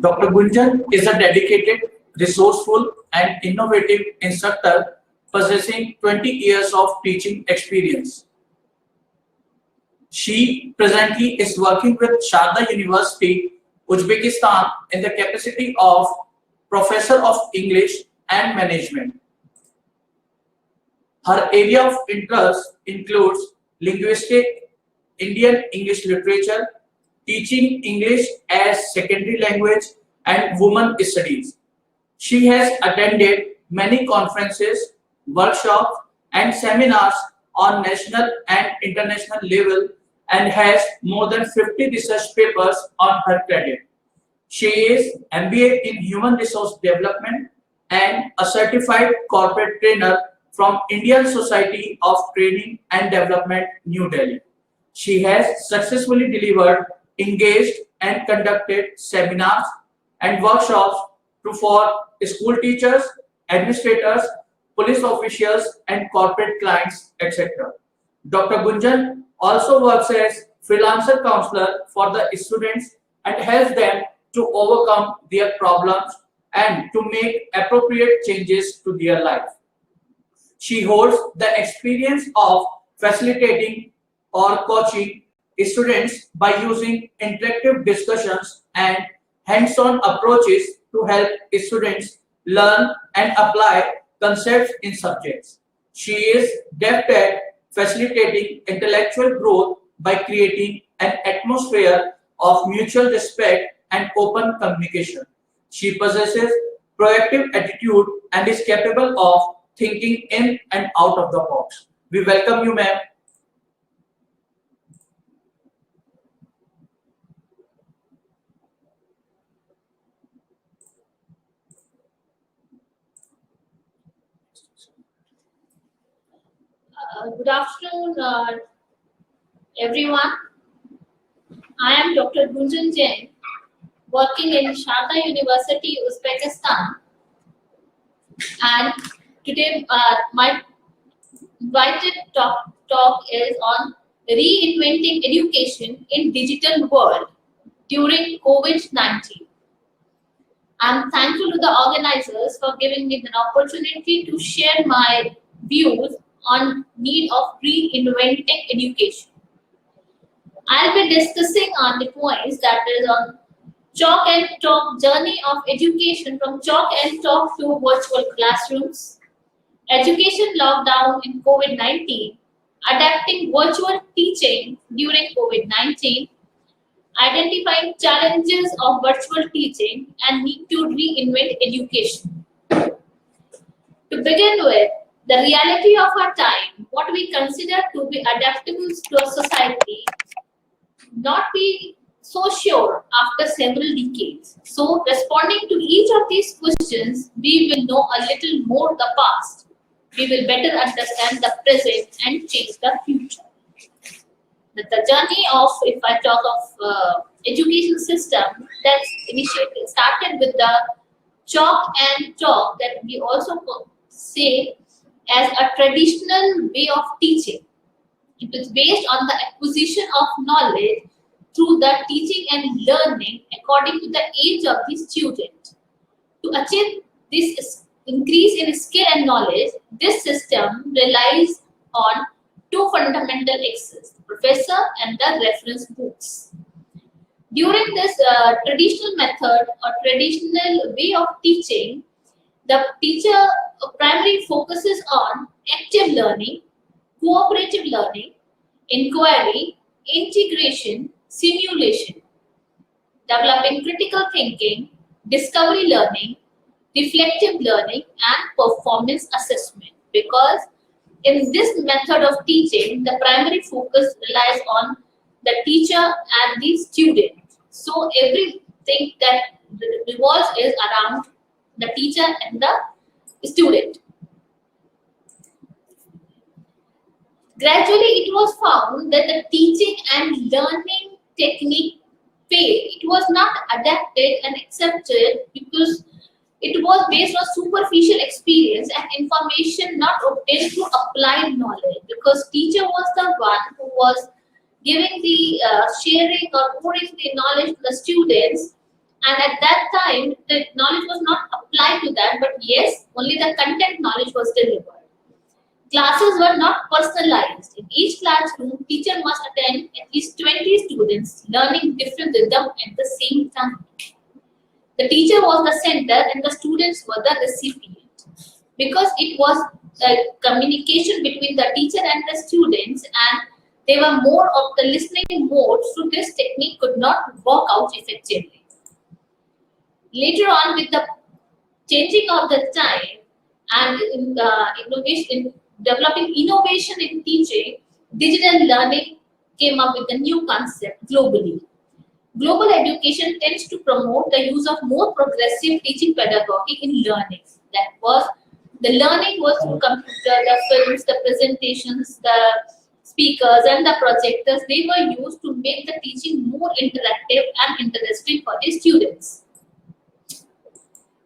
Dr. Gunjan is a dedicated, resourceful, and innovative instructor possessing 20 years of teaching experience. She presently is working with Sharda University, Uzbekistan in the capacity of Professor of English and Management. Her area of interest includes linguistic, Indian English literature, teaching English as secondary language, and women studies. She has attended many conferences, workshops, and seminars on national and international level and has more than 50 research papers on her credit. She is MBA in Human Resource Development and a certified corporate trainer from Indian Society of Training and Development, New Delhi. She has successfully delivered, engaged, and conducted seminars and workshops for school teachers, administrators, police officials, and corporate clients, etc. Dr. Gunjan also works as freelancer counselor for the students and helps them to overcome their problems and to make appropriate changes to their life. She holds the experience of facilitating or coaching students by using interactive discussions and hands-on approaches to help students learn and apply concepts in subjects. She is deft at facilitating intellectual growth by creating an atmosphere of mutual respect and open communication. She possesses proactive attitude and is capable of thinking in and out of the box. We welcome you, ma'am. Good afternoon, everyone. I am Dr. Gunjan Jain, working in Sharda University, Uzbekistan. And today, my invited talk is on reinventing education in digital world during COVID-19. I'm thankful to the organizers for giving me the opportunity to share my views on need of reinventing education. I'll be discussing on the points that is on chalk and talk journey of education from chalk and talk to virtual classrooms, education lockdown in COVID-19, adapting virtual teaching during COVID-19, identifying challenges of virtual teaching and need to reinvent education. To begin with, the reality of our time, what we consider to be adaptable to a society, not be so sure after several decades. So, responding to each of these questions, we will know a little more the past. We will better understand the present and change the future. The journey of, if I talk of education system, that's initiated started with the chalk and talk that we also say as a traditional way of teaching. It is based on the acquisition of knowledge through the teaching and learning according to the age of the student. To achieve this increase in skill and knowledge, this system relies on two fundamental axes, the professor and the reference books. During this traditional method or traditional way of teaching, the teacher primarily focuses on active learning, cooperative learning, inquiry, integration, simulation, developing critical thinking, discovery learning, reflective learning, and performance assessment. Because in this method of teaching, the primary focus relies on the teacher and the student. So everything that revolves is around the teacher and the student. Gradually, it was found that the teaching and learning technique failed. It was not adapted and accepted because it was based on superficial experience and information not obtained through applied knowledge. Because teacher was the one who was giving the sharing or pouring the knowledge to the students, And at that time, the knowledge was not applied to that, but yes, only the content knowledge was delivered. Classes were not personalized. In each classroom, teacher must attend at least 20 students learning different rhythm at the same time. The teacher was the center and the students were the recipient. Because it was a communication between the teacher and the students, and they were more of the listening mode, so this technique could not work out effectively. Later on, with the changing of the time and in innovation, developing innovation in teaching, digital learning came up with a new concept globally. Global education tends to promote the use of more progressive teaching pedagogy in learning. That was the learning was through computer, the films, the presentations, the speakers, and the projectors. They were used to make the teaching more interactive and interesting for the students.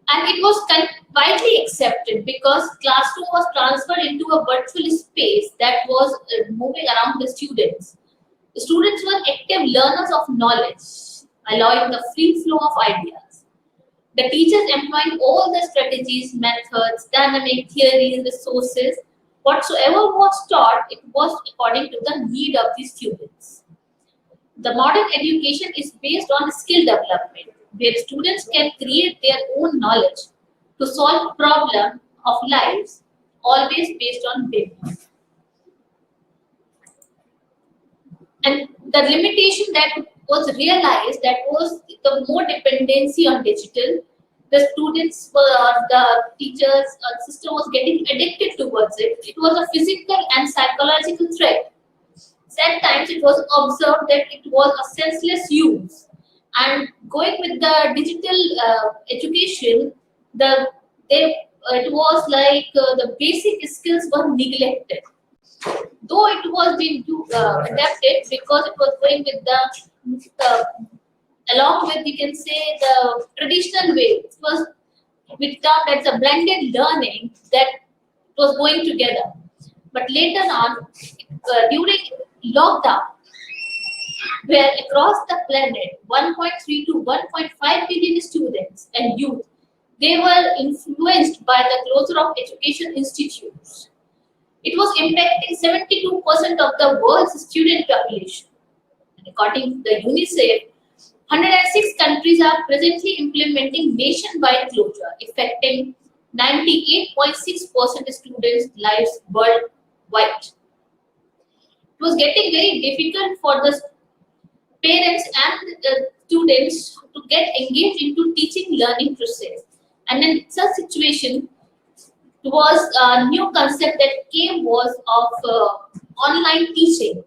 And it was widely accepted because classroom was transferred into a virtual space that was moving around the students. The students were active learners of knowledge, allowing the free flow of ideas. The teachers employing all the strategies, methods, dynamic theories, resources, whatsoever was taught, it was according to the need of the students. The modern education is based on skill development, where students can create their own knowledge to solve problem of lives, always based on belief. And the limitation that was realized, that was the more dependency on digital. The students were, the teachers, system was getting addicted towards it. It was a physical and psychological threat. At times, it was observed that it was a senseless use. And going with the digital education, it was like the basic skills were neglected. Though it was being adapted because it was going with the along with, you can say, the traditional way. It was with termed as a blended learning, that was going together. But later on, during lockdown, where across the planet 1.3 to 1.5 billion students and youth, they were influenced by the closure of education institutes. It was impacting 72% of the world's student population. And according to the UNICEF, 106 countries are presently implementing nationwide closure, affecting 98.6% students' lives worldwide. It was getting very difficult for the parents and the students to get engaged into teaching learning process. And in such situation, it was a new concept that came was of online teaching.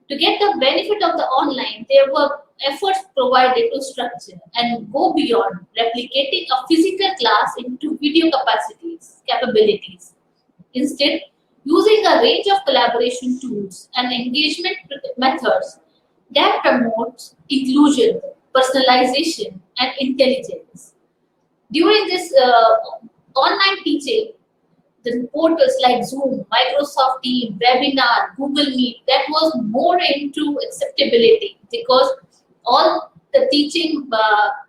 To get the benefit of the online, there were efforts provided to structure and go beyond replicating a physical class into video capabilities. Instead, using a range of collaboration tools and engagement methods that promotes inclusion, personalization, and intelligence. During this online teaching, the portals like Zoom, Microsoft Teams, Webinar, Google Meet, that was more into acceptability because all the teaching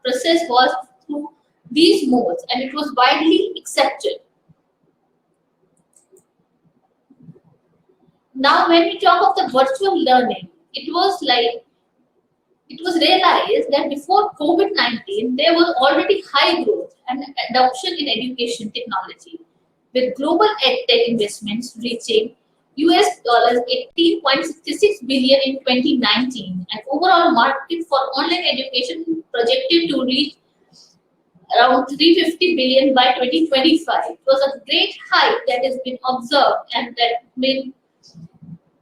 process was through these modes and it was widely accepted. Now, when we talk of the virtual learning, it was realized that before COVID-19, there was already high growth and adoption in education technology, with global edtech investments reaching US dollars 18.66 billion in 2019, and overall market for online education projected to reach around 350 billion by 2025. It was a great hike that has been observed and that been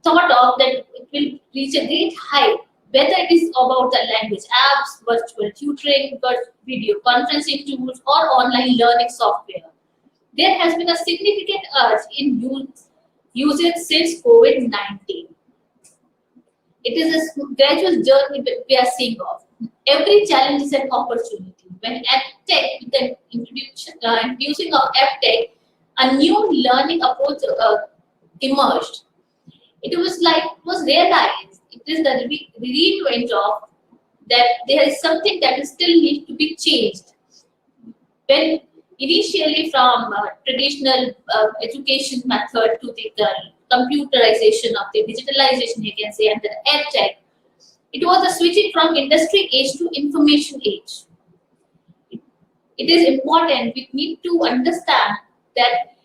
thought of that it will reach a great height, whether it is about the language apps, virtual tutoring, video conferencing tools, or online learning software. There has been a significant urge in usage since COVID-19. It is a gradual journey we are seeing of. Every challenge is an opportunity. When EdTech, with the introducing of EdTech, a new learning approach emerged. It was realized, it is the reinvent of that there is something that is still needs to be changed. When initially from traditional education method to the computerization of the digitalization, you can say, and the edtech, it was a switching from industry age to information age. It is important, we need to understand that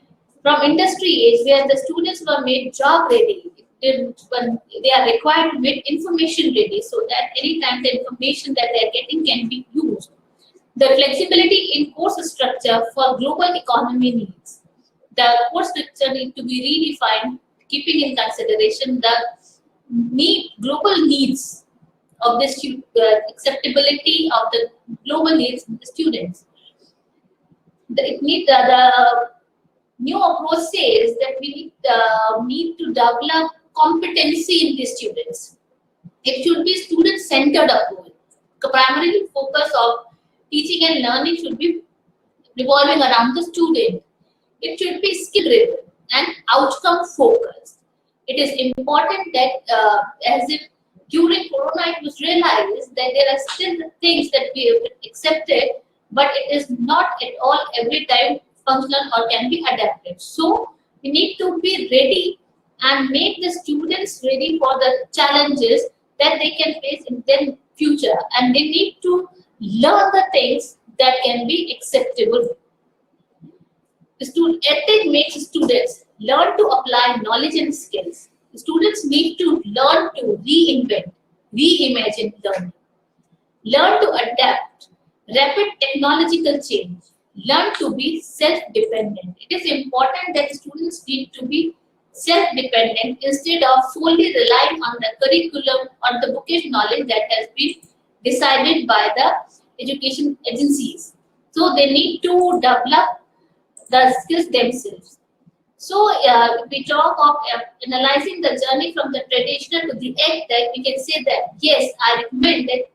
from industry age, where the students were made job ready, when they are required to make information ready, so that anytime the information that they are getting can be used. The flexibility in course structure for global economy needs. The course structure needs to be redefined, keeping in consideration the global needs of the acceptability of the global needs of the students. The new approach says that we need to develop competency in the students. It should be student-centered approach. The primary focus of teaching and learning should be revolving around the student. It should be skill-driven and outcome-focused. It is important that as if during Corona it was realized that there are still things that we have accepted, but it is not at all every time functional or can be adapted. So we need to be ready and make the students ready for the challenges that they can face in their future, and they need to learn the things that can be acceptable. Ethic makes students learn to apply knowledge and skills. Students need to learn to reinvent, reimagine learning, learn to adapt rapid technological change, learn to be self-dependent. It is important that students need to be self-dependent instead of solely relying on the curriculum or the bookish knowledge that has been decided by the education agencies. So they need to develop the skills themselves. So if we talk of analyzing the journey from the traditional to the edtech, we can say that yes, I recommend that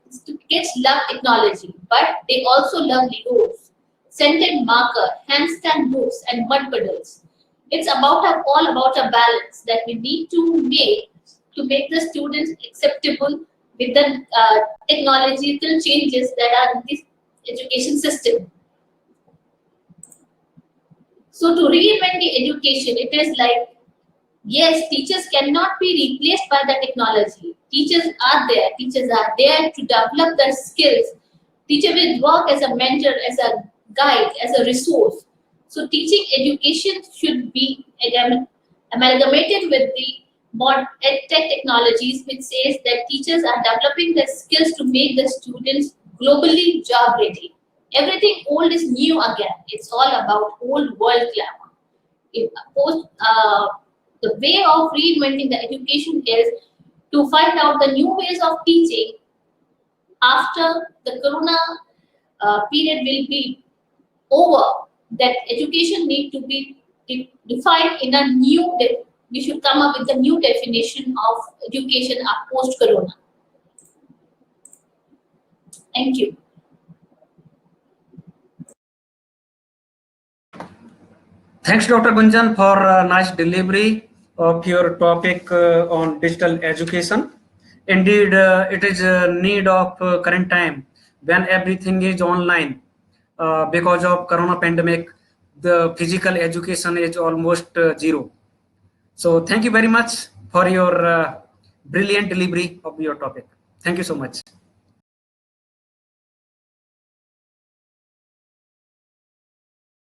kids love technology, but they also love Legos, scented marker, handstand books, and mud puddles. It's all about a balance that we need to make the students acceptable with the technological changes that are in this education system. So to reinvent the education, it is like, yes, teachers cannot be replaced by the technology. Teachers are there to develop their skills. Teacher will work as a mentor, as a guide, as a resource. So teaching education should be amalgamated with the modern tech technologies, which says that teachers are developing the skills to make the students globally job ready. Everything old is new again. It's all about old world glamour. The way of reinventing the education is to find out the new ways of teaching after the Corona period will be over. That education need to be defined in a new. We should come up with a new definition of education post Corona. Thank you. Thanks, Dr. Gunjan, for a nice delivery of your topic on digital education. Indeed, it is a need of current time when everything is online. Because of Corona pandemic, the physical education is almost zero. So thank you very much for your brilliant delivery of your topic. Thank you so much.